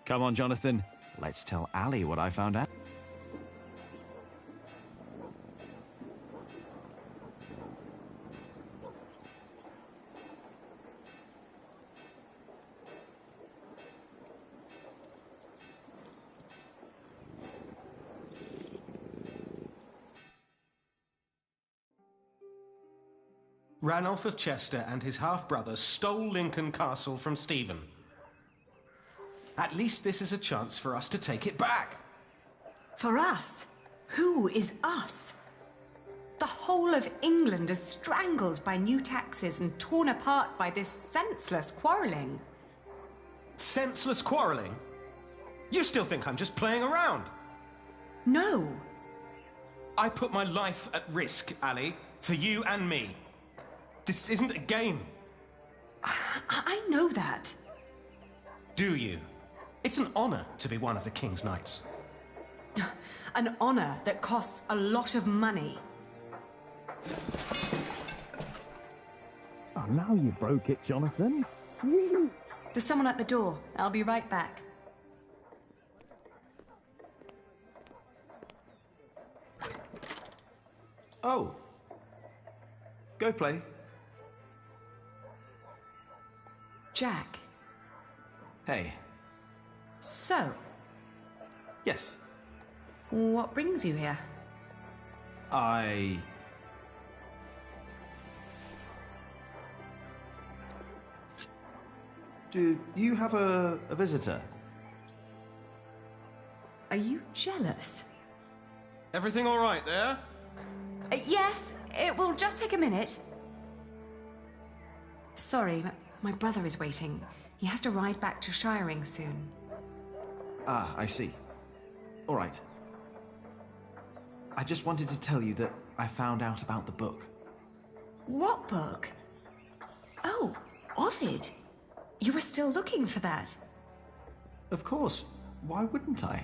Come on, Jonathan. Let's tell Ali what I found out. Ranulph of Chester and his half-brother stole Lincoln Castle from Stephen. At least this is a chance for us to take it back. For us? Who is us? The whole of England is strangled by new taxes and torn apart by this senseless quarrelling. Senseless quarrelling? You still think I'm just playing around? No. I put my life at risk, Ali, for you and me. This isn't a game. I know that. Do you? It's an honor to be one of the King's Knights. An honor that costs a lot of money. Oh, now you broke it, Jonathan. There's someone at the door. I'll be right back. Oh. Go play. Jack. Hey. So, Yes. what brings you here? Do you have a visitor? Are you jealous? Everything all right there? Yes, it will just take a minute. Sorry, but my brother is waiting. He has to ride back to Shiring soon. Ah, I see. All right. I just wanted to tell you that I found out about the book. What book? Oh, Ovid. You were still looking for that. Of course. Why wouldn't I?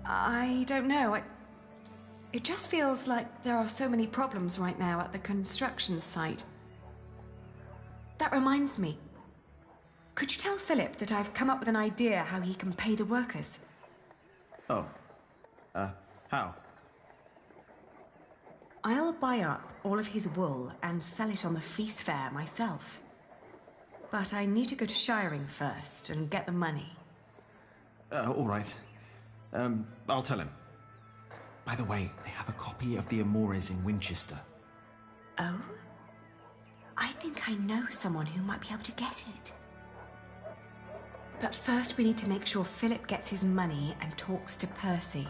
I don't know. It just feels like there are so many problems right now at the construction site. That reminds me. Could you tell Philip that I've come up with an idea how he can pay the workers? Oh. How? I'll buy up all of his wool and sell it on the feast fair myself. But I need to go to Shiring first and get the money. All right. I'll tell him. By the way, they have a copy of the Amores in Winchester. Oh? I think I know someone who might be able to get it. But first we need to make sure Philip gets his money and talks to Percy.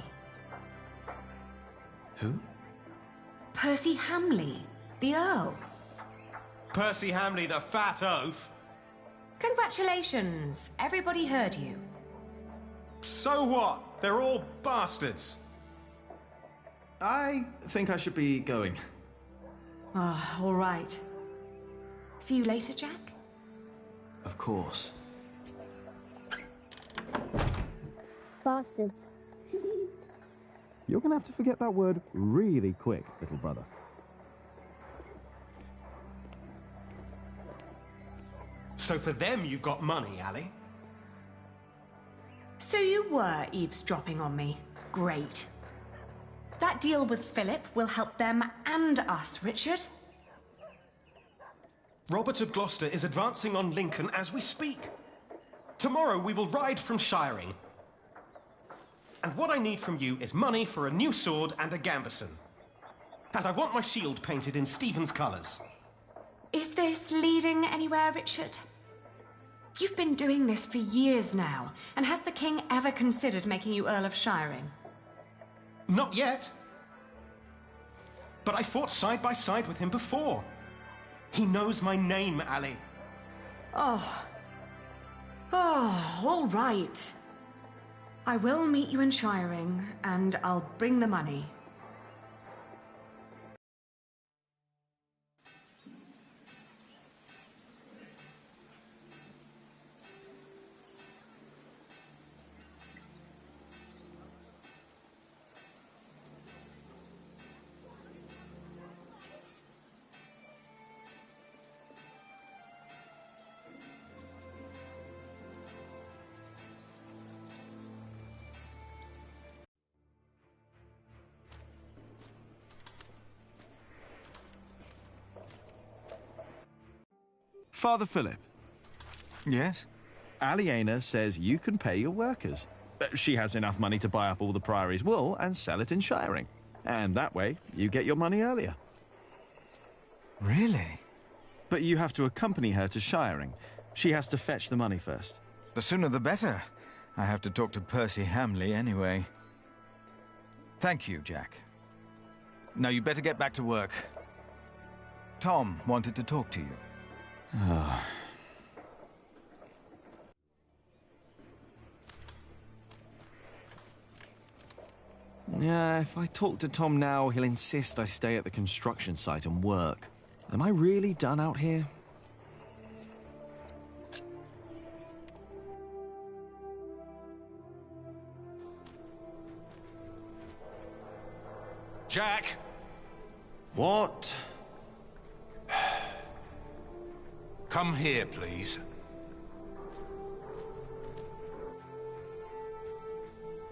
Who? Percy Hamley, the Earl. Percy Hamley, the fat oaf. Congratulations! Everybody heard you. So what? They're all bastards. I think I should be going. Ah, all right. See you later, Jack? Of course. Bastards. You're gonna have to forget that word really quick, little brother. So for them you've got money, Ali? So you were eavesdropping on me. Great. That deal with Philip will help them and us, Richard. Robert of Gloucester is advancing on Lincoln as we speak. Tomorrow we will ride from Shiring. And what I need from you is money for a new sword and a gambeson. And I want my shield painted in Stephen's colours. Is this leading anywhere, Richard? You've been doing this for years now, and has the king ever considered making you Earl of Shiring? Not yet. But I fought side by side with him before. He knows my name, Ali. Oh, all right. I will meet you in Shiring, and I'll bring the money. Father Philip, Yes? Aliena says you can pay your workers. She has enough money to buy up all the Priory's wool and sell it in shiring. And that way, you get your money earlier. Really? But you have to accompany her to shiring. She has to fetch the money first. The sooner the better. I have to talk to Percy Hamley anyway. Thank you, Jack. Now you better get back to work. Tom wanted to talk to you. Yeah, if I talk to Tom now, he'll insist I stay at the construction site and work. Am I really done out here? Jack! What? Come here, please.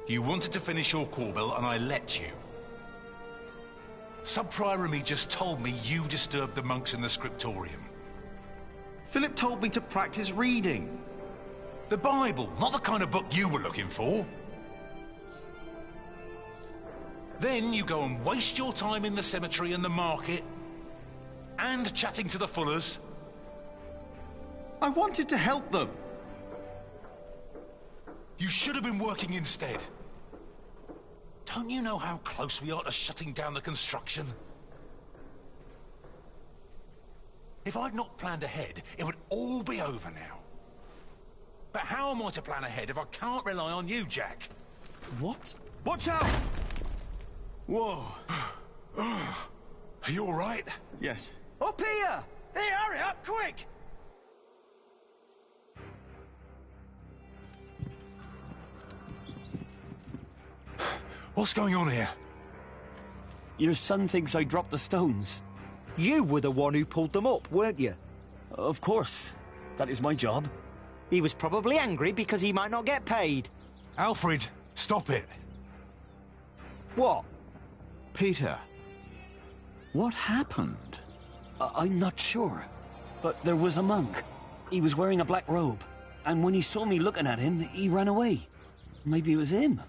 You wanted to finish your call bill, and I let you. Sub-Prior Remy just told me you disturbed the monks in the scriptorium. Philip told me to practice reading. The Bible, not the kind of book you were looking for. Then you go and waste your time in the cemetery and the market, and chatting to the Fullers. I wanted to help them. You should have been working instead. Don't you know how close we are to shutting down the construction? If I'd not planned ahead, it would all be over now. But how am I to plan ahead if I can't rely on you, Jack? What? Watch out! Whoa. Are you all right? Yes. Up here! Hey, hurry up, quick! What's going on here? Your son thinks I dropped the stones. You were the one who pulled them up, weren't you? Of course. That is my job. He was probably angry because he might not get paid. Alfred, stop it. What? Peter, what happened? I'm not sure. But there was a monk. He was wearing a black robe. And when he saw me looking at him, he ran away. Maybe it was him.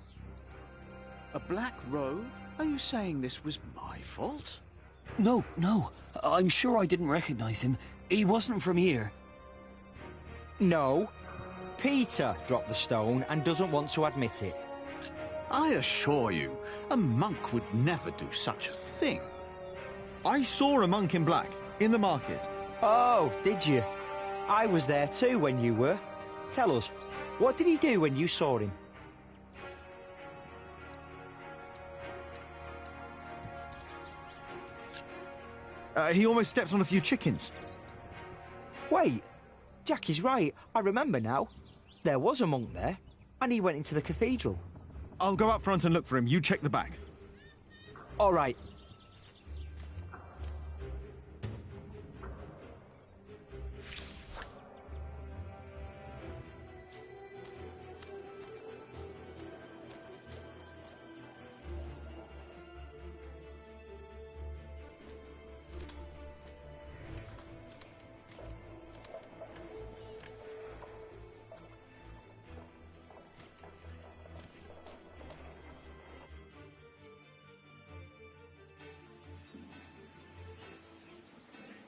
A black robe? Are you saying this was my fault? No. I'm sure I didn't recognize him. He wasn't from here. No. Peter dropped the stone and doesn't want to admit it. I assure you, a monk would never do such a thing. I saw a monk in black, in the market. Oh, did you? I was there too when you were. Tell us, what did he do when you saw him? He almost stepped on a few chickens. Wait, Jack is right. I remember now. There was a monk there, and he went into the cathedral. I'll go up front and look for him. You check the back. All right.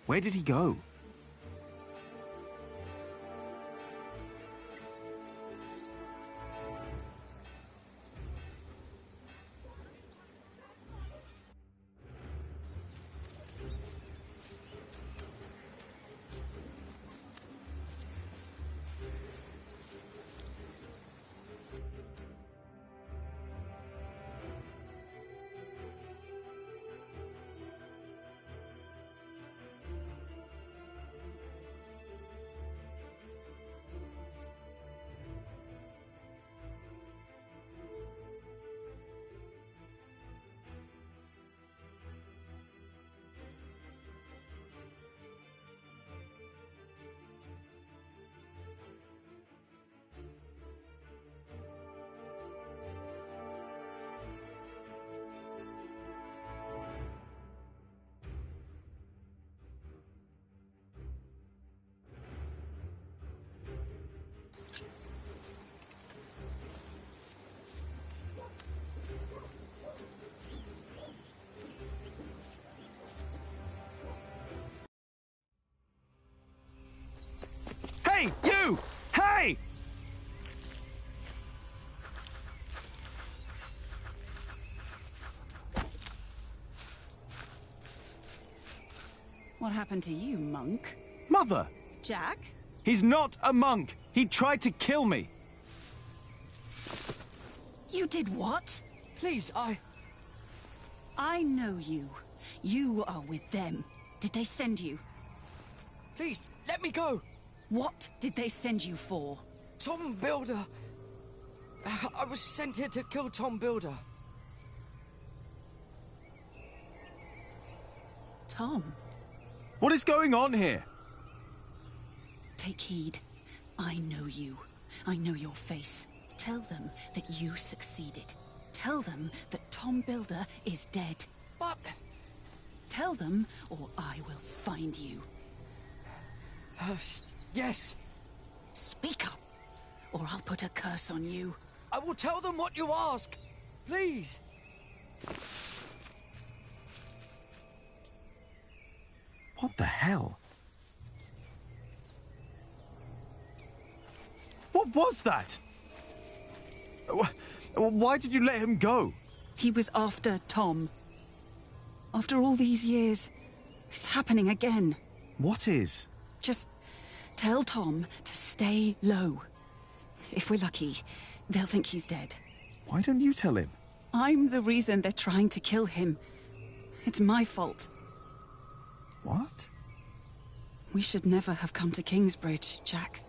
Where did he go? You! Hey! What happened to you, monk? Mother! Jack? He's not a monk! He tried to kill me! You did what? Please, I know you. You are with them. Did they send you? Please, let me go! What did they send you for? Tom Builder! I was sent here to kill Tom Builder. Tom? What is going on here? Take heed. I know you. I know your face. Tell them that you succeeded. Tell them that Tom Builder is dead. But... Tell them, or I will find you. Yes. Speak up, or I'll put a curse on you. I will tell them what you ask. Please. What the hell? What was that? Why did you let him go? He was after Tom. After all these years, it's happening again. What is? Just tell Tom to stay low. If we're lucky, they'll think he's dead. Why don't you tell him? I'm the reason they're trying to kill him. It's my fault. What? We should never have come to Kingsbridge, Jack.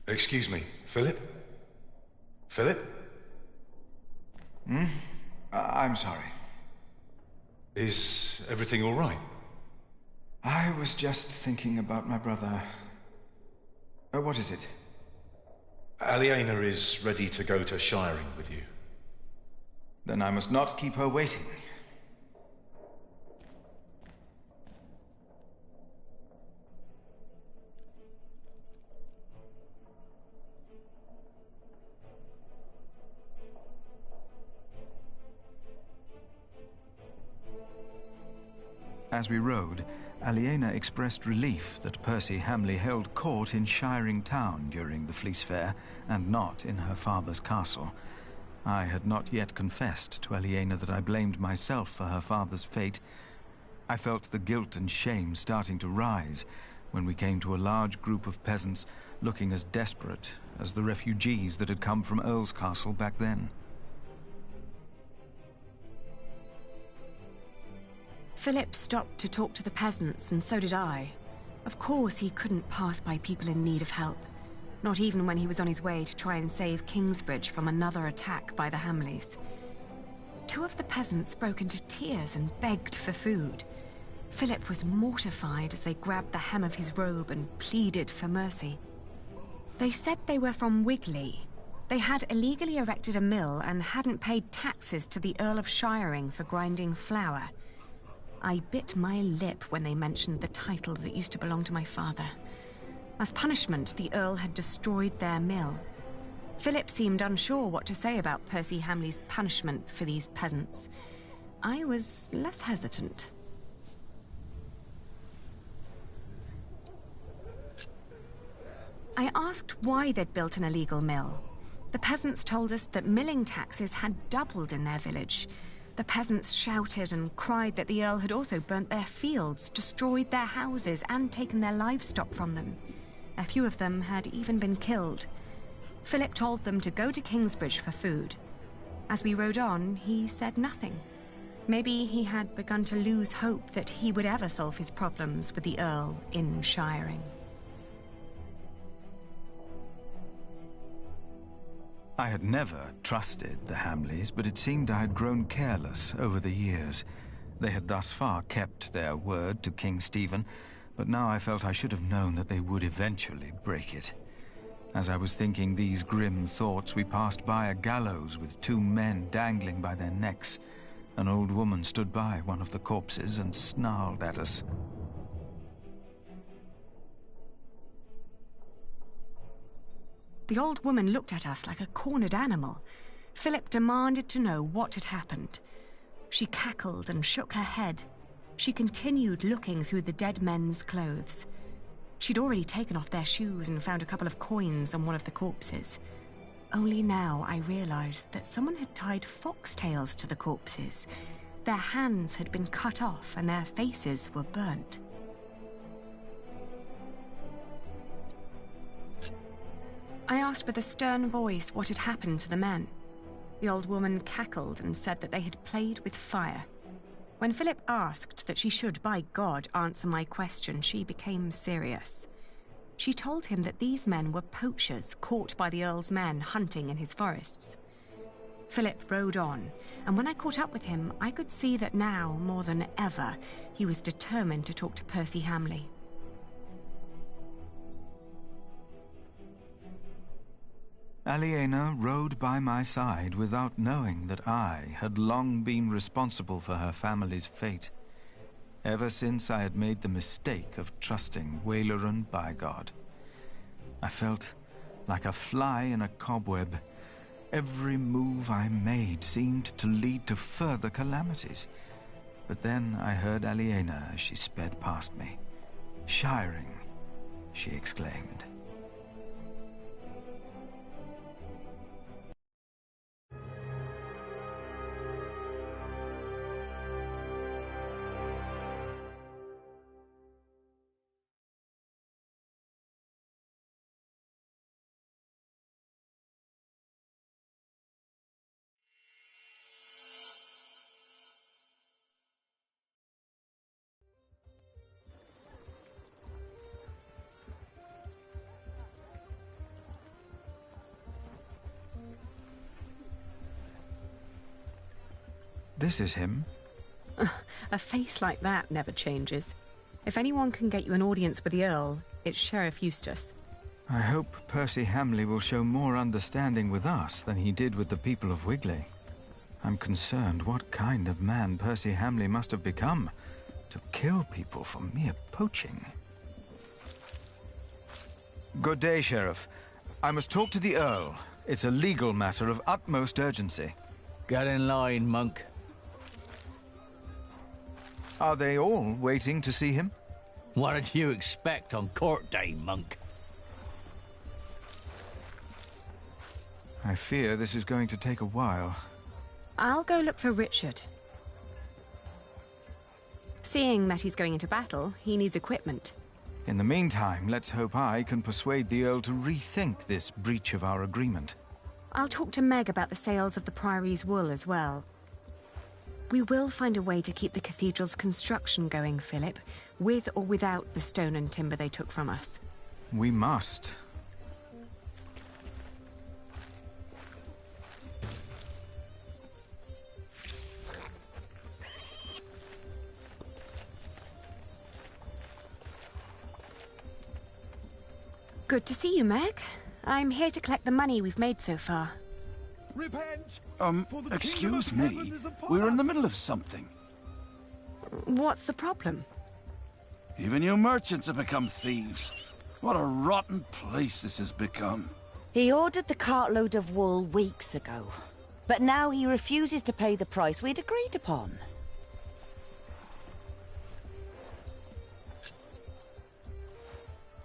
Excuse me, Philip? Philip? I'm sorry. Is everything all right? I was just thinking about my brother. What is it? Aliena is ready to go to Shiring with you. Then I must not keep her waiting. As we rode, Aliena expressed relief that Percy Hamley held court in Shiring Town during the Fleece Fair, and not in her father's castle. I had not yet confessed to Aliena that I blamed myself for her father's fate. I felt the guilt and shame starting to rise when we came to a large group of peasants looking as desperate as the refugees that had come from Earl's Castle back then. Philip stopped to talk to the peasants, and so did I. Of course, he couldn't pass by people in need of help. Not even when he was on his way to try and save Kingsbridge from another attack by the Hamleys. Two of the peasants broke into tears and begged for food. Philip was mortified as they grabbed the hem of his robe and pleaded for mercy. They said they were from Wigley. They had illegally erected a mill and hadn't paid taxes to the Earl of Shiring for grinding flour. I bit my lip when they mentioned the title that used to belong to my father. As punishment, the Earl had destroyed their mill. Philip seemed unsure what to say about Percy Hamley's punishment for these peasants. I was less hesitant. I asked why they'd built an illegal mill. The peasants told us that milling taxes had doubled in their village. The peasants shouted and cried that the Earl had also burnt their fields, destroyed their houses, and taken their livestock from them. A few of them had even been killed. Philip told them to go to Kingsbridge for food. As we rode on, he said nothing. Maybe he had begun to lose hope that he would ever solve his problems with the Earl in shiring. I had never trusted the Hamleys, but it seemed I had grown careless over the years. They had thus far kept their word to King Stephen, but now I felt I should have known that they would eventually break it. As I was thinking these grim thoughts, we passed by a gallows with 2 men dangling by their necks. An old woman stood by one of the corpses and snarled at us. The old woman looked at us like a cornered animal. Philip demanded to know what had happened. She cackled and shook her head. She continued looking through the dead men's clothes. She'd already taken off their shoes and found a couple of coins on one of the corpses. Only now I realized that someone had tied foxtails to the corpses. Their hands had been cut off and their faces were burnt. I asked with a stern voice what had happened to the men. The old woman cackled and said that they had played with fire. When Philip asked that she should, by God, answer my question, she became serious. She told him that these men were poachers caught by the Earl's men hunting in his forests. Philip rode on, and when I caught up with him, I could see that now, more than ever, he was determined to talk to Percy Hamley. Aliena rode by my side without knowing that I had long been responsible for her family's fate. Ever since I had made the mistake of trusting Waleran by God. I felt like a fly in a cobweb. Every move I made seemed to lead to further calamities. But then I heard Aliena as she sped past me. "Shiring," she exclaimed. This is him. A face like that never changes. If anyone can get you an audience with the Earl, it's Sheriff Eustace. I hope Percy Hamley will show more understanding with us than he did with the people of Wigley. I'm concerned what kind of man Percy Hamley must have become to kill people for mere poaching. Good day, Sheriff. I must talk to the Earl. It's a legal matter of utmost urgency. Get in line, monk. Are they all waiting to see him? What did you expect on court day, monk? I fear this is going to take a while. I'll go look for Richard. Seeing that he's going into battle, he needs equipment. In the meantime, let's hope I can persuade the Earl to rethink this breach of our agreement. I'll talk to Meg about the sales of the Priory's wool as well. We will find a way to keep the cathedral's construction going, Philip, with or without the stone and timber they took from us. We must. Good to see you, Meg. I'm here to collect the money we've made so far. Repent! Excuse me. We're in the middle of something. What's the problem? Even you merchants have become thieves. What a rotten place this has become. He ordered the cartload of wool weeks ago, but now he refuses to pay the price we'd agreed upon.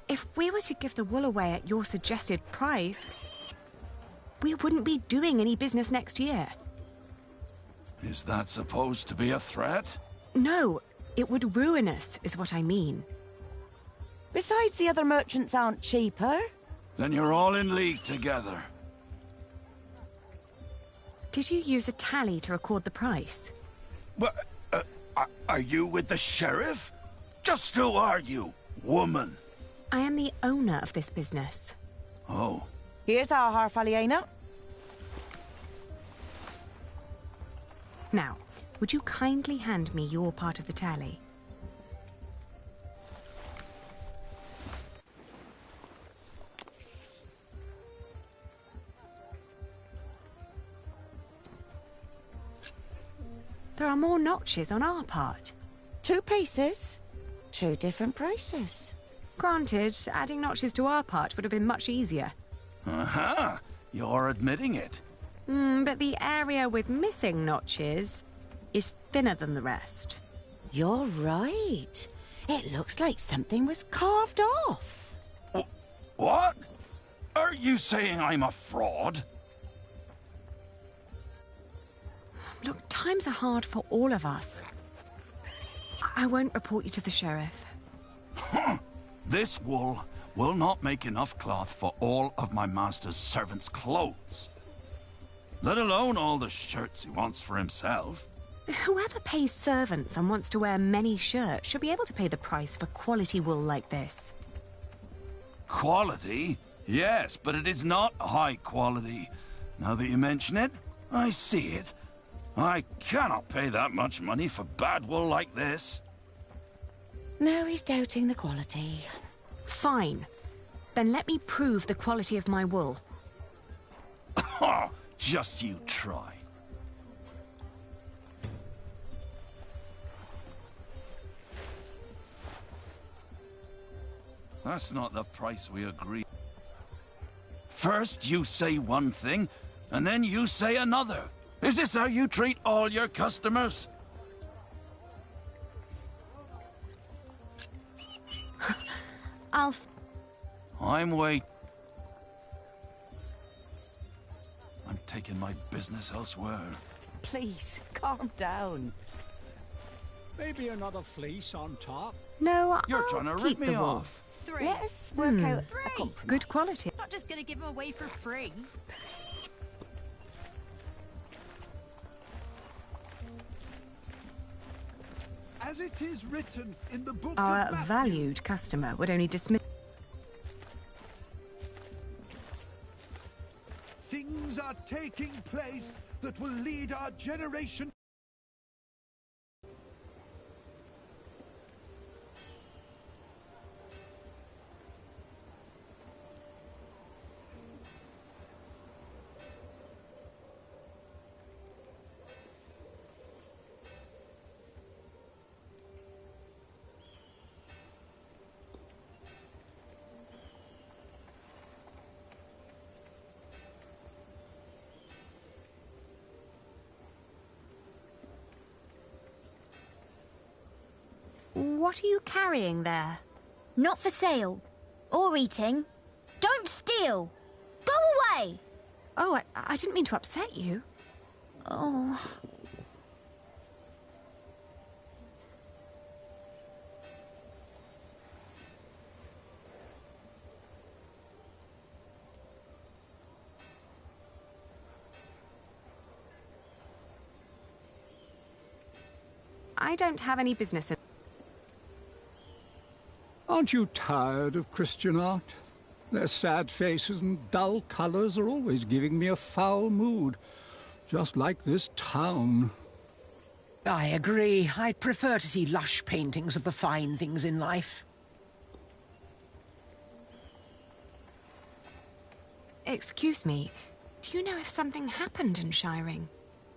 If we were to give the wool away at your suggested price, we wouldn't be doing any business next year. Is that supposed to be a threat? No, it would ruin us, is what I mean. Besides, the other merchants aren't cheaper. Then you're all in league together. Did you use a tally to record the price? But, are you with the sheriff? Just who are you, woman? I am the owner of this business. Oh. Here's our half, Aliena. Now, would you kindly hand me your part of the tally? There are more notches on our part. 2 pieces, 2 different prices. Granted, adding notches to our part would have been much easier. Uh-huh. You're admitting it. But the area with missing notches is thinner than the rest. You're right. It looks like something was carved off. What? Are you saying I'm a fraud? Look, times are hard for all of us. I won't report you to the sheriff. This wool will not make enough cloth for all of my master's servants' clothes. Let alone all the shirts he wants for himself. Whoever pays servants and wants to wear many shirts should be able to pay the price for quality wool like this. Quality? Yes, but it is not high quality. Now that you mention it, I see it. I cannot pay that much money for bad wool like this. Now he's doubting the quality. Fine. Then let me prove the quality of my wool. Just you try. That's not the price we agreed. First you say one thing, and then you say another. Is this how you treat all your customers? I'm taking my business elsewhere. Please, calm down. Maybe another fleece on top. No, You're trying to rip me off. 3. Let us work out a compromise. Good quality. Not just gonna give them away for free. As it is written in the book Our of Matthew, valued customer would only dismiss... things are taking place that will lead our generation. What are you carrying there? Not for sale. Or eating. Don't steal! Go away! Oh, I didn't mean to upset you. Oh... I don't have any business in... Aren't you tired of Christian art? Their sad faces and dull colours are always giving me a foul mood. Just like this town. I agree. I'd prefer to see lush paintings of the fine things in life. Excuse me, do you know if something happened in Shiring?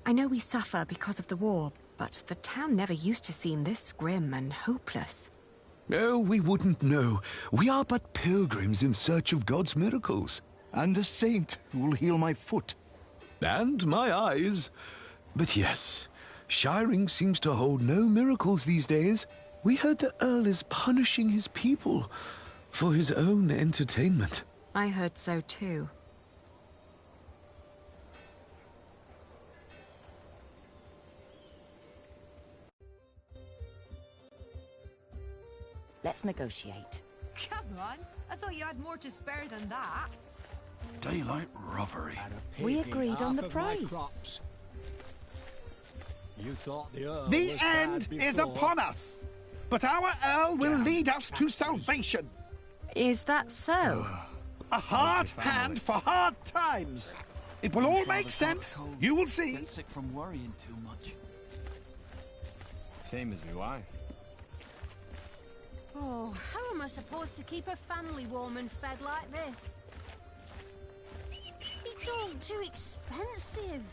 I know we suffer because of the war, but the town never used to seem this grim and hopeless. Oh, we wouldn't know. We are but pilgrims in search of God's miracles. And a saint who will heal my foot. And my eyes. But yes, Shiring seems to hold no miracles these days. We heard the Earl is punishing his people for his own entertainment. I heard so too. Let's negotiate. Come on. I thought you had more to spare than that. Daylight robbery. We agreed on the price. You thought the Earl The was bad end is before. upon us, but our Earl will lead us to salvation. Is that so? A hard hand for hard times. It will all make sense. You will see. Get sick from worrying too much. Same as my wife. Oh, how am I supposed to keep a family warm and fed like this? It's all too expensive.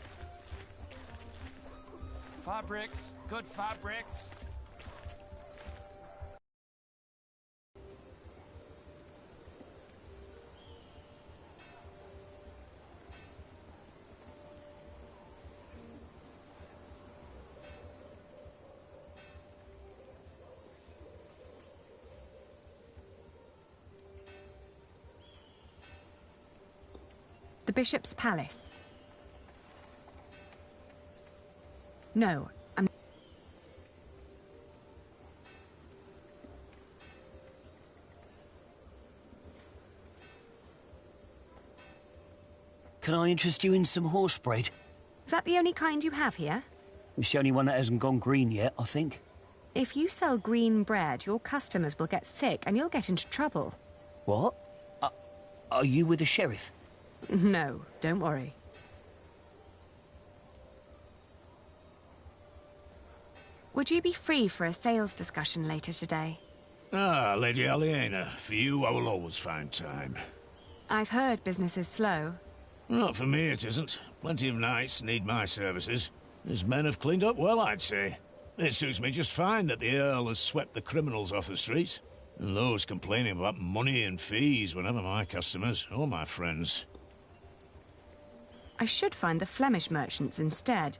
Fabrics, good fabrics. The Bishop's Palace. No, I'm... Can I interest you in some horse bread? Is that the only kind you have here? It's the only one that hasn't gone green yet, I think. If you sell green bread, your customers will get sick and you'll get into trouble. What? Are you with the sheriff? No, don't worry. Would you be free for a sales discussion later today? Ah, Lady Aliena, for you I will always find time. I've heard business is slow. Not for me it isn't. Plenty of knights need my services. His men have cleaned up well, I'd say. It suits me just fine that the Earl has swept the criminals off the streets. And those complaining about money and fees were never my customers or my friends. I should find the Flemish merchants instead.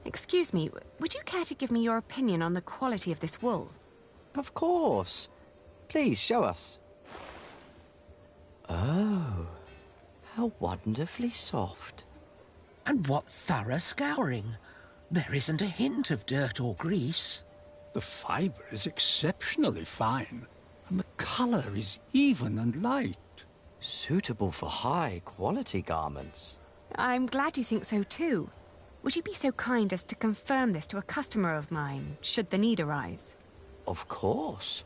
Excuse me, would you care to give me your opinion on the quality of this wool? Of course. Please, show us. Oh, how wonderfully soft. And what thorough scouring. There isn't a hint of dirt or grease. The fibre is exceptionally fine, and the colour is even and light. Suitable for high-quality garments. I'm glad you think so too. Would you be so kind as to confirm this to a customer of mine, should the need arise? Of course.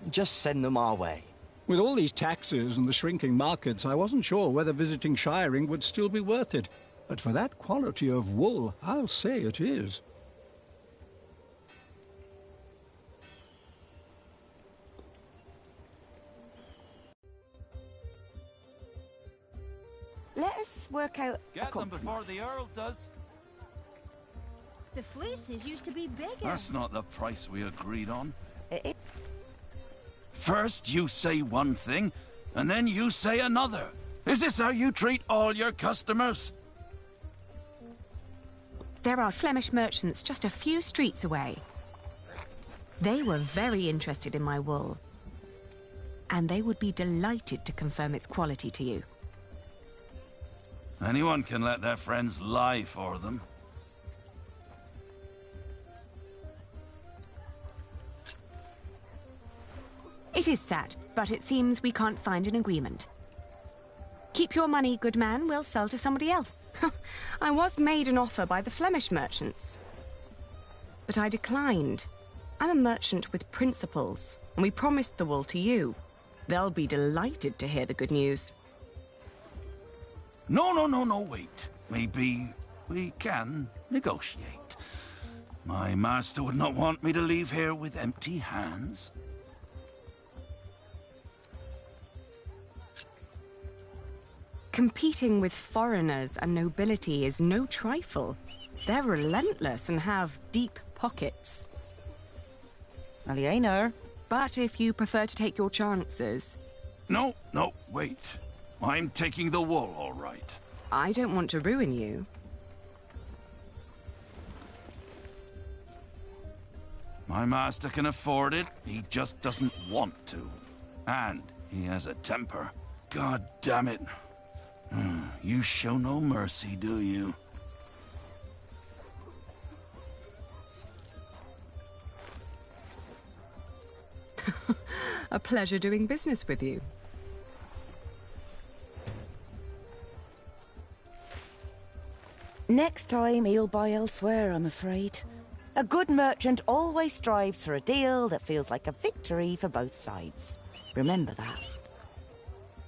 Just send them our way. With all these taxes and the shrinking markets, I wasn't sure whether visiting shiring would still be worth it. But for that quality of wool, I'll say it is. Let us work out Get them before the Earl does. The fleeces used to be bigger. That's not the price we agreed on. First you say one thing, and then you say another. Is this how you treat all your customers? There are Flemish merchants just a few streets away. They were very interested in my wool. And they would be delighted to confirm its quality to you. Anyone can let their friends lie for them. It is sad, but it seems we can't find an agreement. Keep your money, good man. We'll sell to somebody else. I was made an offer by the Flemish merchants, but I declined. I'm a merchant with principles, and we promised the wool to you. They'll be delighted to hear the good news. No, wait. Maybe we can negotiate. My master would not want me to leave here with empty hands. Competing with foreigners and nobility is no trifle. They're relentless and have deep pockets. Aliena. But if you prefer to take your chances... No, wait. I'm taking the wool, all right. I don't want to ruin you. My master can afford it. He just doesn't want to. And he has a temper. God damn it. You show no mercy, do you? A pleasure doing business with you. Next time he'll buy elsewhere, I'm afraid. A good merchant always strives for a deal that feels like a victory for both sides. Remember that.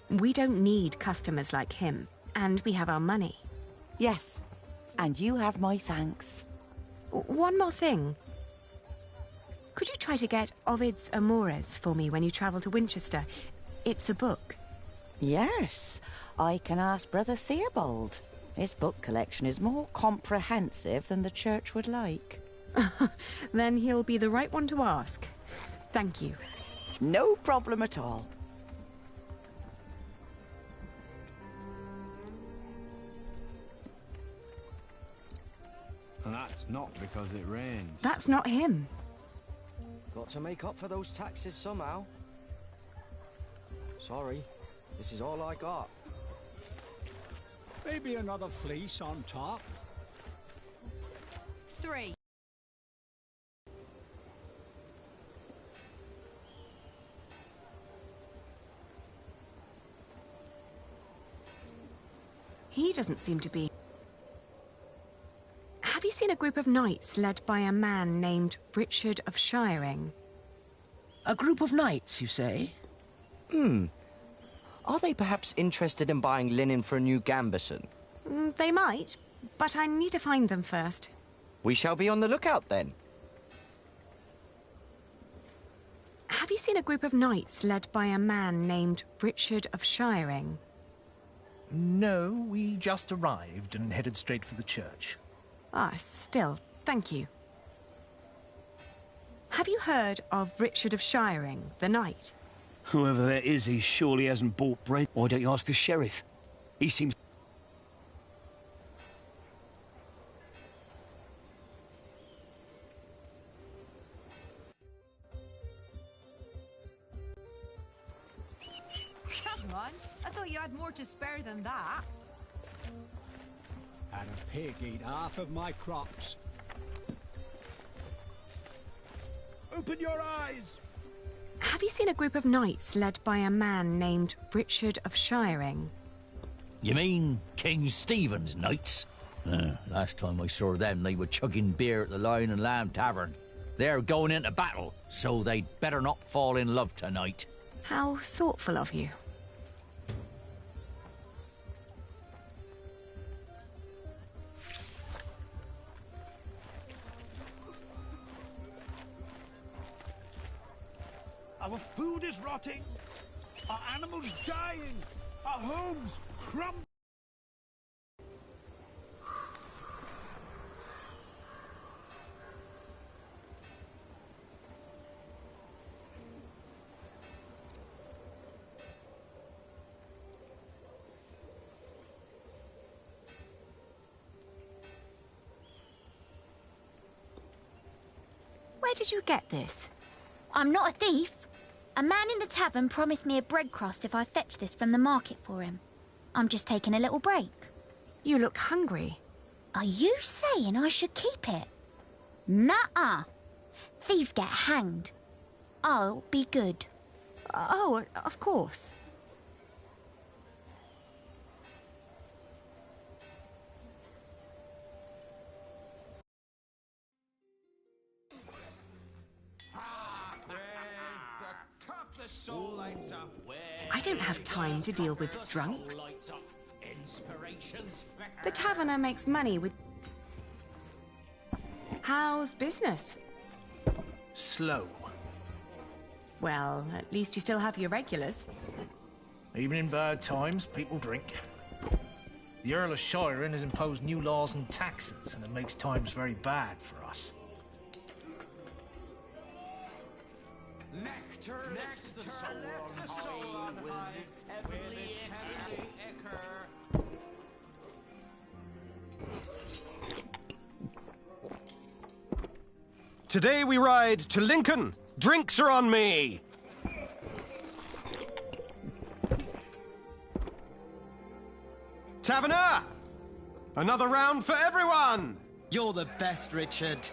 We don't need customers like him, and we have our money. Yes, and you have my thanks. One more thing. Could you try to get Ovid's Amores for me when you travel to Winchester? It's a book. Yes, I can ask Brother Theobald. His book collection is more comprehensive than the church would like. Then he'll be the right one to ask. Thank you. No problem at all. And that's not because it rains. That's not him. Got to make up for those taxes somehow. Sorry, this is all I got. Maybe another fleece on top. 3. He doesn't seem to be. Have you seen a group of knights led by a man named Richard of Shiring? A group of knights, you say? Are they perhaps interested in buying linen for a new gambeson? They might, but I need to find them first. We shall be on the lookout then. Have you seen a group of knights led by a man named Richard of Shiring? No, we just arrived and headed straight for the church. Ah, still, thank you. Have you heard of Richard of Shiring, the knight? Whoever that is, he surely hasn't bought bread. Why don't you ask the sheriff? He seems... Come on, I thought you had more to spare than that. And a pig eat half of my crops. Open your eyes! Have you seen a group of knights led by a man named Richard of Shiring? You mean King Stephen's knights? Last time I saw them, they were chugging beer at the Lion and Lamb Tavern. They're going into battle, so they'd better not fall in love tonight. How thoughtful of you. Our food is rotting, our animals dying, our homes crumbling. Where did you get this? I'm not a thief. A man in the tavern promised me a bread crust if I fetch this from the market for him. I'm just taking a little break. You look hungry. Are you saying I should keep it? Nuh-uh. Thieves get hanged. I'll be good. Oh, of course. I don't have time to deal with drunks. The taverner makes money with... How's business? Slow. Well, at least you still have your regulars. Even in bad times, people drink. The Earl of Shiring has imposed new laws and taxes, and it makes times very bad for us. Nectar lifts the soul on high, heavenly ichor. Today we ride to Lincoln. Drinks are on me. Taverner! Another round for everyone! You're the best, Richard.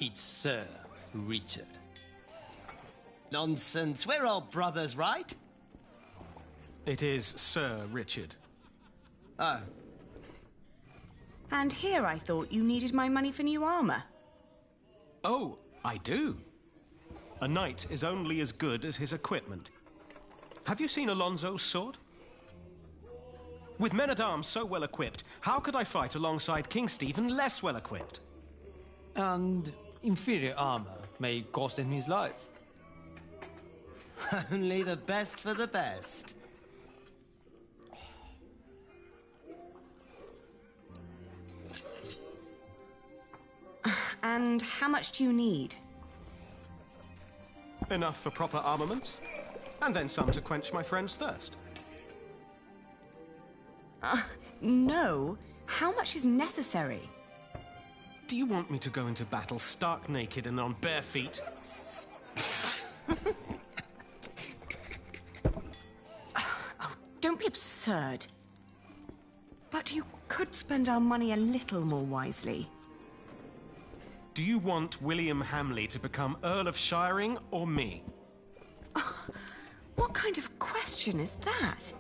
It's Sir Richard. Nonsense, we're all brothers, right? It is Sir Richard. Oh. And here I thought you needed my money for new armor. Oh, I do. A knight is only as good as his equipment. Have you seen Alonso's sword? With men-at-arms so well equipped, how could I fight alongside King Stephen less well equipped? And inferior armor may cost him his life. Only the best for the best. And how much do you need? Enough for proper armaments, and then some to quench my friend's thirst. No. How much is necessary? Do you want me to go into battle stark naked and on bare feet? Oh, don't be absurd. But you could spend our money a little more wisely. Do you want William Hamley to become Earl of Shiring or me? What kind of question is that?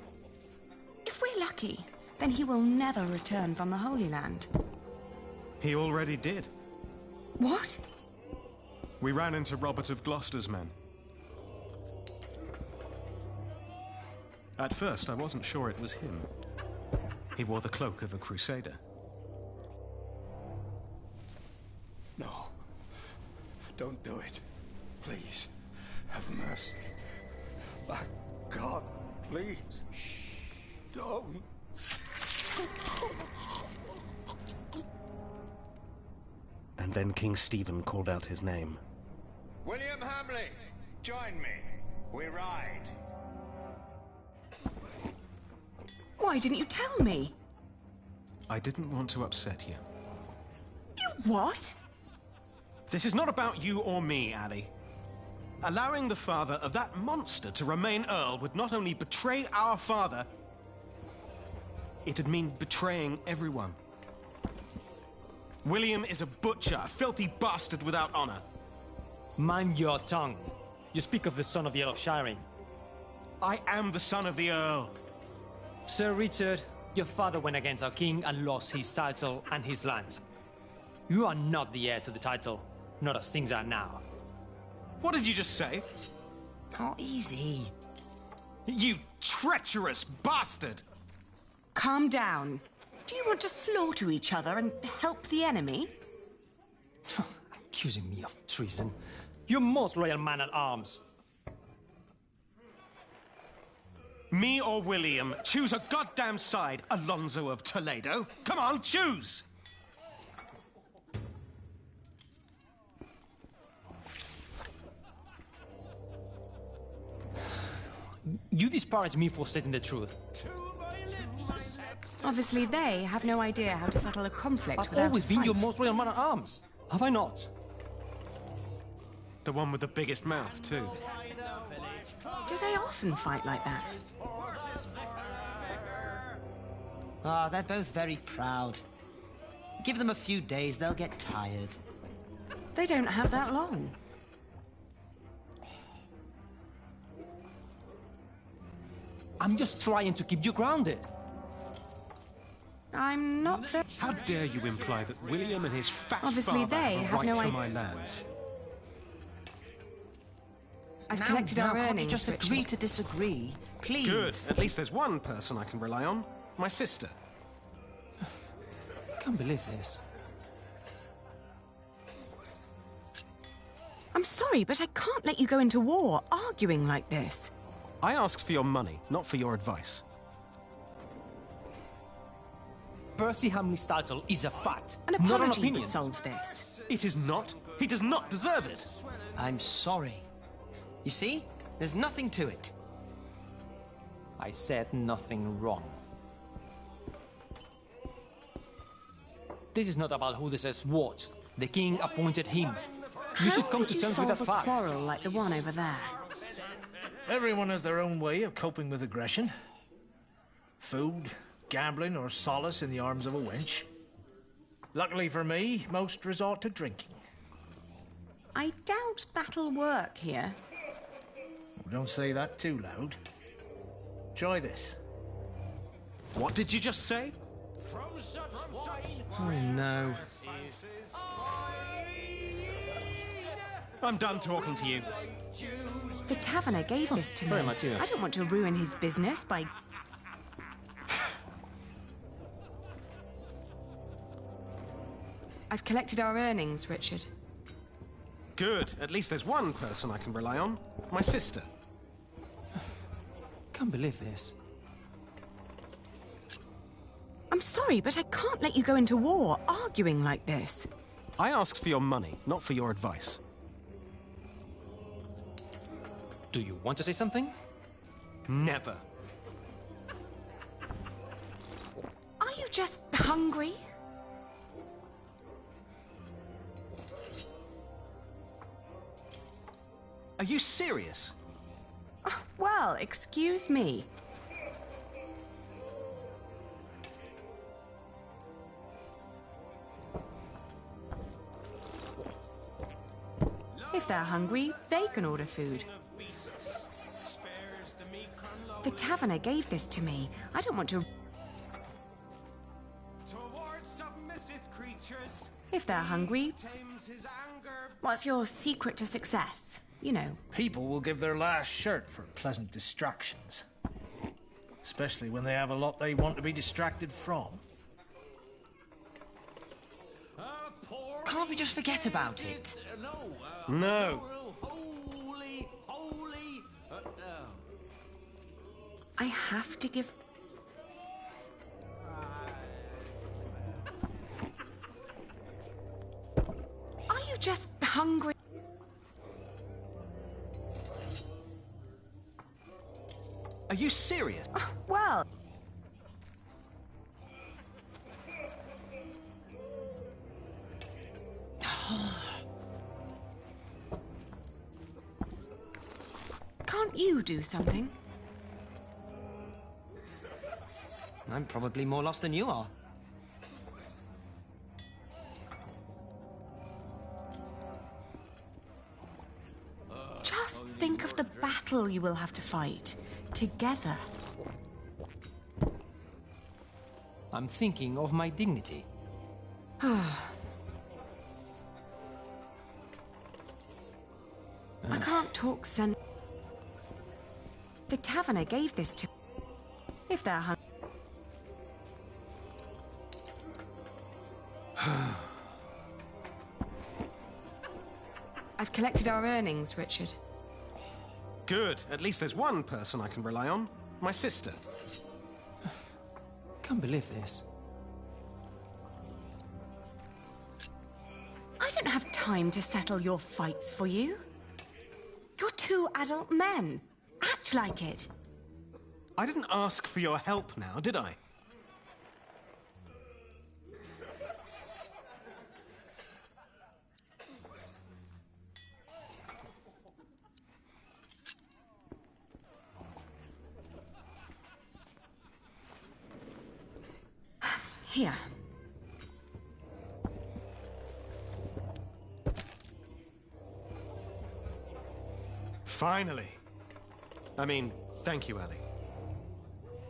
If we're lucky, then he will never return from the Holy Land. He already did. What? We ran into Robert of Gloucester's men. At first, I wasn't sure it was him. He wore the cloak of a crusader. No. Don't do it. Please. Have mercy. My God, please. Don't. And then King Stephen called out his name. William Hamley, join me. We ride. Why didn't you tell me? I didn't want to upset you. You what? This is not about you or me, Ali. Allowing the father of that monster to remain Earl would not only betray our father, it'd mean betraying everyone. William is a butcher, a filthy bastard without honor. Mind your tongue. You speak of the son of the Earl of Shiring. I am the son of the Earl. Sir Richard, your father went against our king and lost his title and his land. You are not the heir to the title, not as things are now. What did you just say? Oh, easy. You treacherous bastard! Calm down. Do you want to slaughter each other and help the enemy? Accusing me of treason. You're most loyal man at arms. Me or William? Choose a goddamn side, Alonso of Toledo. Come on, choose! You disparage me for stating the truth. Obviously, they have no idea how to settle a conflict I've without always a been fight. your most loyal man at arms. Have I not? The one with the biggest mouth, too. Do they often fight like that? Ah, they're both very proud. Give them a few days, they'll get tired. They don't have that long. I'm just trying to keep you grounded. I'm not very... How dare you imply that William and his fat Obviously, father they have a have right no to idea. my lands? I've Now, collected our can't you earnings, just Richard. agree to disagree? Please. Good. At least there's one person I can rely on. My sister. I can't believe this. I'm sorry, but I can't let you go into war arguing like this. I asked for your money, not for your advice. Percy Hamley's title is a fact, An not an apology opinion. would solve this. It is not. He does not deserve it. I'm sorry. You see? There's nothing to it. I said nothing wrong. This is not about who deserves what. The king appointed him. You should come to terms with that fact. How would you solve a quarrel like the one over there? Everyone has their own way of coping with aggression. Food, gambling, or solace in the arms of a wench. Luckily for me, most resort to drinking. I doubt that'll work here. Don't say that too loud. Try this. What did you just say? Oh no. I'm done talking to you. The taverner gave this to me. Very much, yeah. I don't want to ruin his business by... I've collected our earnings, Richard. Good. At least there's one person I can rely on. My sister. Can't believe this. I'm sorry, but I can't let you go into war arguing like this. I asked for your money, not for your advice. Do you want to say something? Never. Are you just hungry? Are you serious? Well, excuse me. If they're hungry, they can order food. The taverner gave this to me. I don't want to... If they're hungry, what's your secret to success? You know. People will give their last shirt for pleasant distractions. Especially when they have a lot they want to be distracted from. Can't we just forget about it? No. I have to give... Are you just hungry? Are you serious? Well... Can't you do something? I'm probably more lost than you are. Just think of the battle you will have to fight together. I'm thinking of my dignity. I can't talk sen... The taverner gave this to... If they're hungry... I've collected our earnings, Richard. Good. At least there's one person I can rely on. My sister. Can't believe this. I don't have time to settle your fights for you. You're two adult men. Act like it. I didn't ask for your help now, did I? Here. Finally. I mean, thank you, Ellie.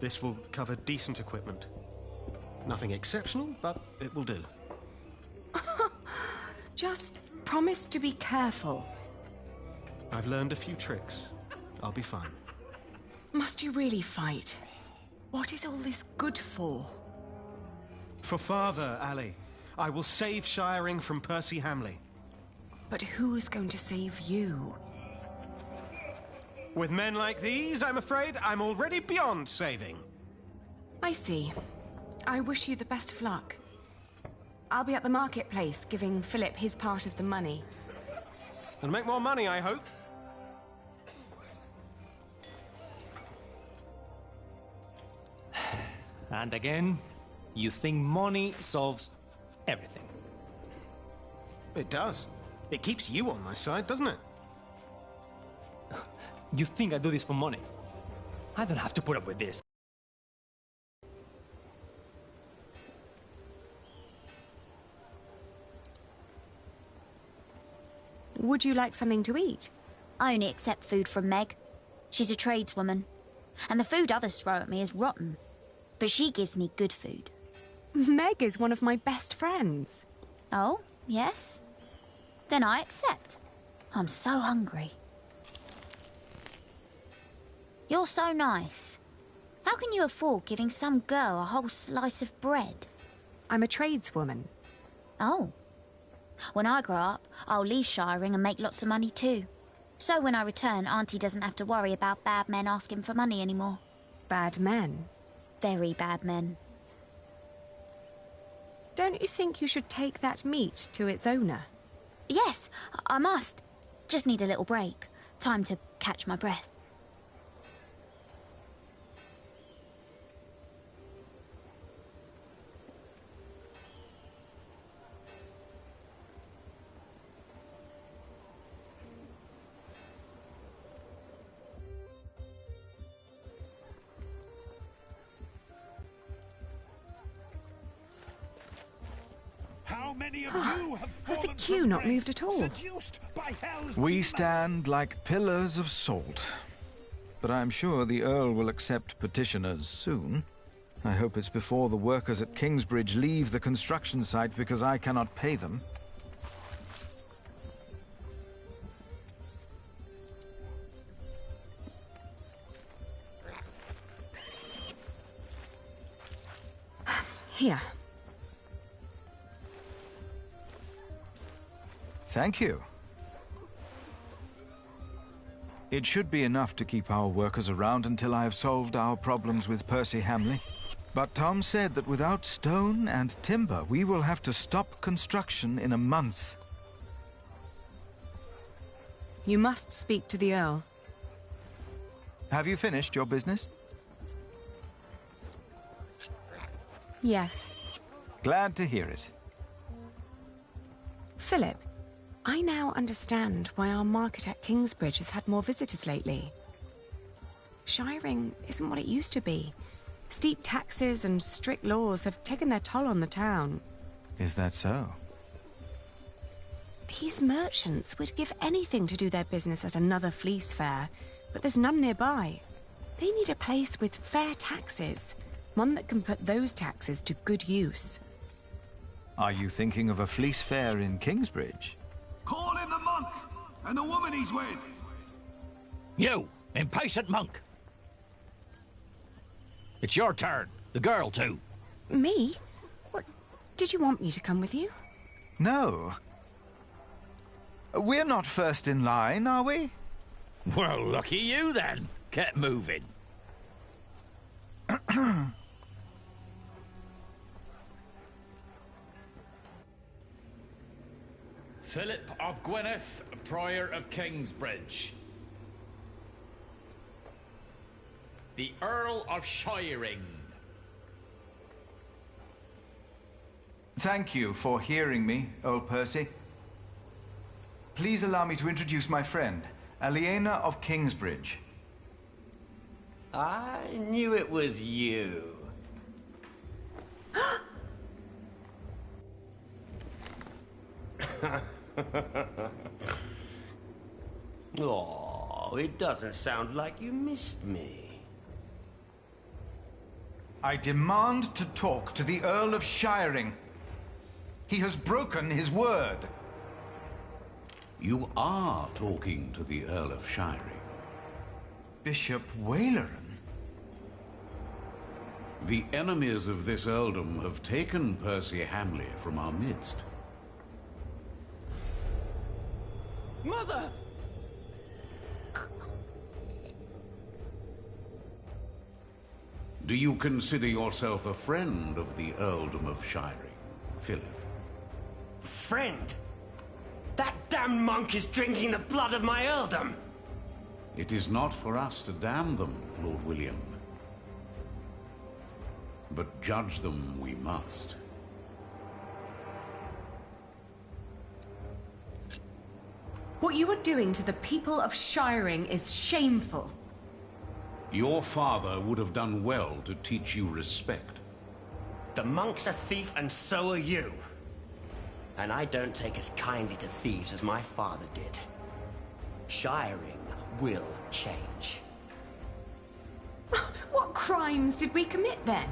This will cover decent equipment. Nothing exceptional, but it will do. Just promise to be careful. I've learned a few tricks. I'll be fine. Must you really fight? What is all this good for? For father, Ali. I will save Shiring from Percy Hamley. But who's going to save you? With men like these, I'm afraid I'm already beyond saving. I see. I wish you the best of luck. I'll be at the marketplace, giving Philip his part of the money. And make more money, I hope. And again, you think money solves everything. It does. It keeps you on my side, doesn't it? You think I do this for money? I don't have to put up with this. Would you like something to eat? I only accept food from Meg. She's a tradeswoman. And the food others throw at me is rotten. But she gives me good food. Meg is one of my best friends. Oh, yes? Then I accept. I'm so hungry. You're so nice. How can you afford giving some girl a whole slice of bread? I'm a tradeswoman. Oh. When I grow up, I'll leave shiring and make lots of money too. So when I return, Auntie doesn't have to worry about bad men asking for money anymore. Bad men? Very bad men. Don't you think you should take that meat to its owner? Yes, I must. Just need a little break. Time to catch my breath. Has the queue not moved at all? We stand like pillars of salt. But I'm sure the Earl will accept petitioners soon. I hope it's before the workers at Kingsbridge leave the construction site because I cannot pay them. Here. Thank you. It should be enough to keep our workers around until I have solved our problems with Percy Hamley. But Tom said that without stone and timber, we will have to stop construction in a month. You must speak to the Earl. Have you finished your business? Yes. Glad to hear it. Philip, I now understand why our market at Kingsbridge has had more visitors lately. Shiring isn't what it used to be. Steep taxes and strict laws have taken their toll on the town. Is that so? These merchants would give anything to do their business at another fleece fair, but there's none nearby. They need a place with fair taxes, one that can put those taxes to good use. Are you thinking of a fleece fair in Kingsbridge? Call in the monk and the woman he's with. You, impatient monk. It's your turn. The girl, too. Me? What? Did you want me to come with you? No. We're not first in line, are we? Well, lucky you, then. Get moving. Philip of Gwynedd, Prior of Kingsbridge. The Earl of Shiring. Thank you for hearing me, old Percy. Please allow me to introduce my friend, Aliena of Kingsbridge. I knew it was you. Oh, it doesn't sound like you missed me. I demand to talk to the Earl of Shiring. He has broken his word. You are talking to the Earl of Shiring. Bishop Waleran? The enemies of this earldom have taken Percy Hamley from our midst. Mother! Do you consider yourself a friend of the earldom of Shiring, Philip? Friend? That damned monk is drinking the blood of my earldom! It is not for us to damn them, Lord William. But judge them we must. What you are doing to the people of Shiring is shameful. Your father would have done well to teach you respect. The monk's a thief and so are you. And I don't take as kindly to thieves as my father did. Shiring will change. crimes did we commit then?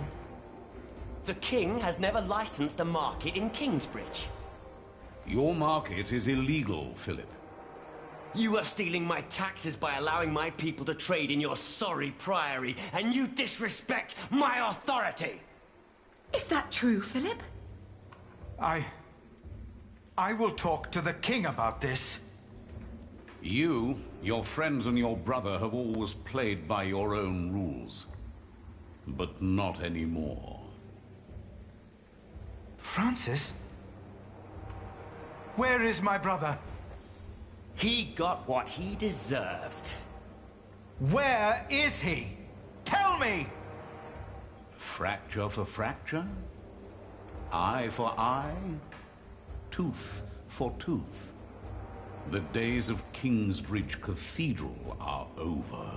The king has never licensed a market in Kingsbridge. Your market is illegal, Philip. You are stealing my taxes by allowing my people to trade in your sorry priory, and you disrespect my authority! Is that true, Philip? I will talk to the king about this. You, your friends and your brother have always played by your own rules. But not anymore. Francis? Where is my brother? He got what he deserved. Where is he? Tell me! Fracture for fracture? Eye for eye? Tooth for tooth. The days of Kingsbridge Cathedral are over.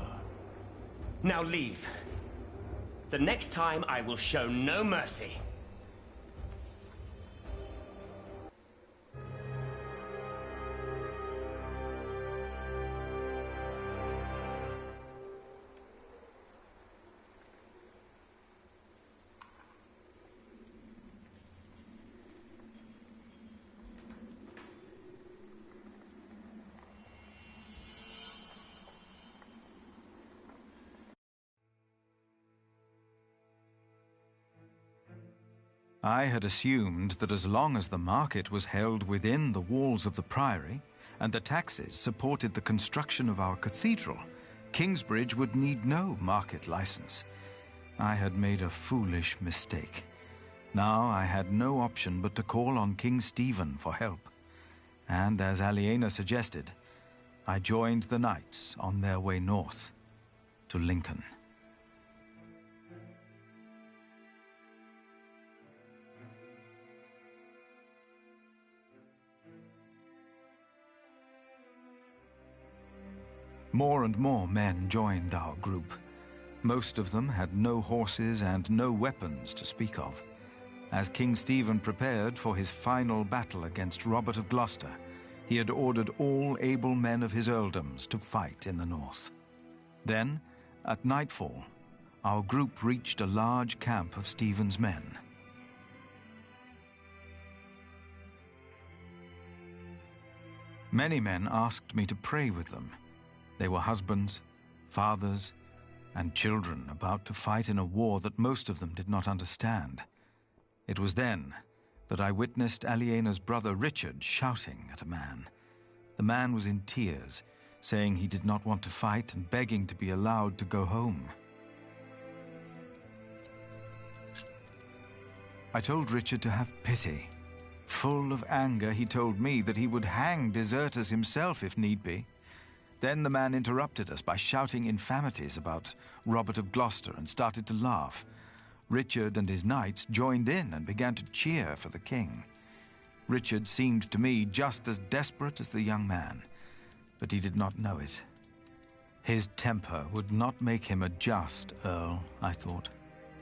Now leave. The next time I will show no mercy. I had assumed that as long as the market was held within the walls of the priory, and the taxes supported the construction of our cathedral, Kingsbridge would need no market license. I had made a foolish mistake. Now I had no option but to call on King Stephen for help. And as Aliena suggested, I joined the knights on their way north to Lincoln. More and more men joined our group. Most of them had no horses and no weapons to speak of. As King Stephen prepared for his final battle against Robert of Gloucester, he had ordered all able men of his earldoms to fight in the north. Then, at nightfall, our group reached a large camp of Stephen's men. Many men asked me to pray with them. They were husbands, fathers, and children about to fight in a war that most of them did not understand. It was then that I witnessed Aliena's brother Richard shouting at a man. The man was in tears, saying he did not want to fight and begging to be allowed to go home. I told Richard to have pity. Full of anger, he told me that he would hang deserters himself if need be. Then the man interrupted us by shouting infamities about Robert of Gloucester and started to laugh. Richard and his knights joined in and began to cheer for the king. Richard seemed to me just as desperate as the young man, but he did not know it. His temper would not make him a just earl, I thought.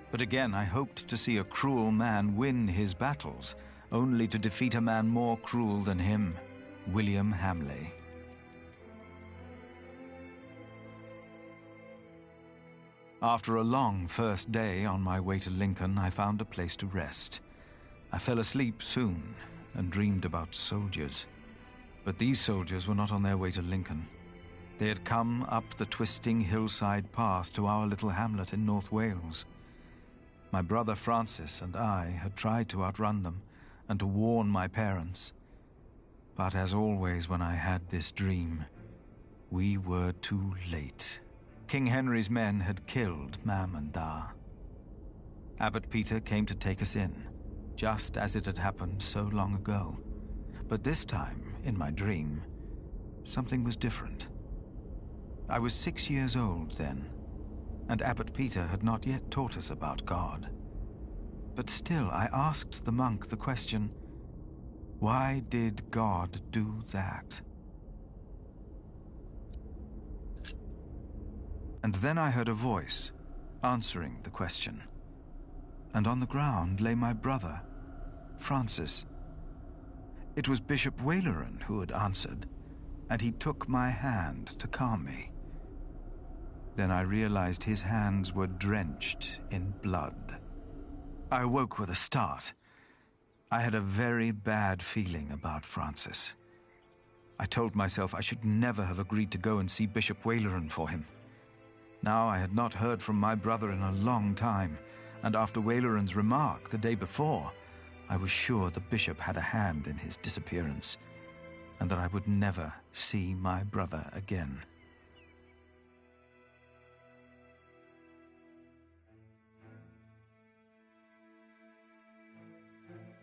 But again I hoped to see a cruel man win his battles, only to defeat a man more cruel than him, William Hamley. After a long first day on my way to Lincoln, I found a place to rest. I fell asleep soon and dreamed about soldiers. But these soldiers were not on their way to Lincoln. They had come up the twisting hillside path to our little hamlet in North Wales. My brother Francis and I had tried to outrun them and to warn my parents. But as always when I had this dream, we were too late. King Henry's men had killed Mam and Da. Abbot Peter came to take us in, just as it had happened so long ago. But this time, in my dream, something was different. I was 6 years old then, and Abbot Peter had not yet taught us about God. But still, I asked the monk the question, why did God do that? And then I heard a voice answering the question. And on the ground lay my brother, Francis. It was Bishop Waleran who had answered, and he took my hand to calm me. Then I realized his hands were drenched in blood. I woke with a start. I had a very bad feeling about Francis. I told myself I should never have agreed to go and see Bishop Waleran for him. Now I had not heard from my brother in a long time, and after Waleran's remark the day before, I was sure the bishop had a hand in his disappearance, and that I would never see my brother again.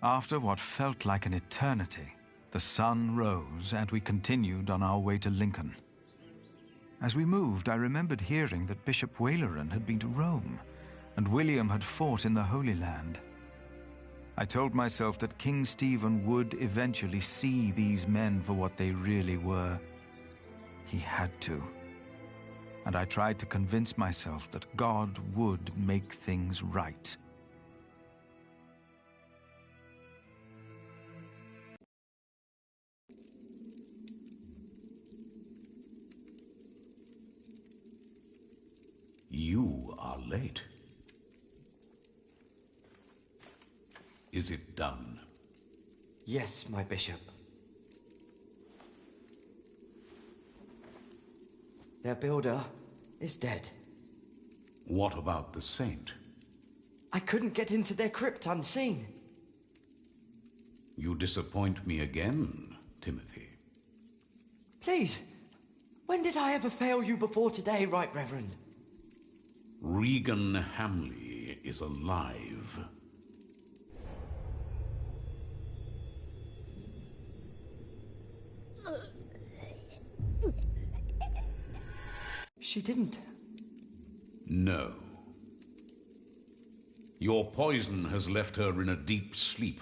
After what felt like an eternity, the sun rose and we continued on our way to Lincoln. As we moved, I remembered hearing that Bishop Waleran had been to Rome, and William had fought in the Holy Land. I told myself that King Stephen would eventually see these men for what they really were. He had to. And I tried to convince myself that God would make things right. You are late. Is it done? Yes, my bishop. Their builder is dead. What about the saint? I couldn't get into their crypt unseen. You disappoint me again, Timothy. Please, when did I ever fail you before today, Right Reverend? Regan Hamley is alive. She didn't. No. Your poison has left her in a deep sleep.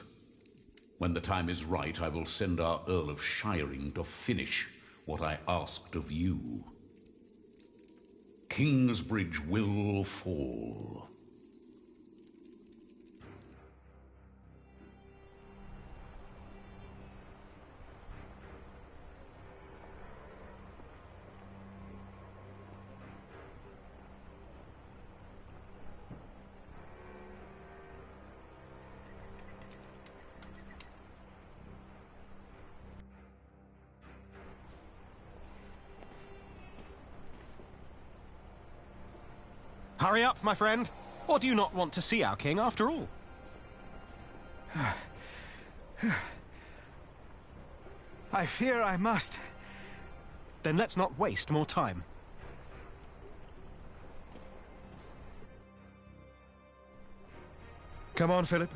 When the time is right, I will send our Earl of Shiring to finish what I asked of you. Kingsbridge will fall. Hurry up, my friend. Or do you not want to see our king after all? I fear I must. Then let's not waste more time. Come on, Philip.